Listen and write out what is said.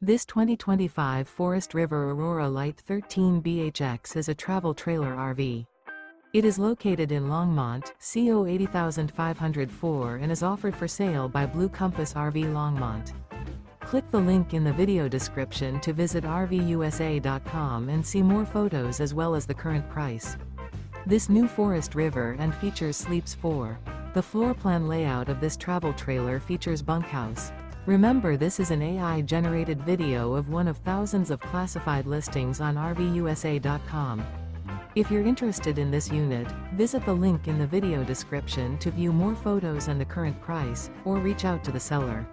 This 2025 Forest River Aurora Light 13 BHX is a travel trailer RV. It is located in Longmont, CO 80504 and is offered for sale by Blue Compass RV Longmont. Click the link in the video description to visit RVUSA.com and see more photos as well as the current price. This new Forest River and features sleeps 4. The floor plan layout of this travel trailer features bunkhouse. Remember, this is an AI-generated video of one of thousands of classified listings on RVUSA.com. If you're interested in this unit, visit the link in the video description to view more photos and the current price, or reach out to the seller.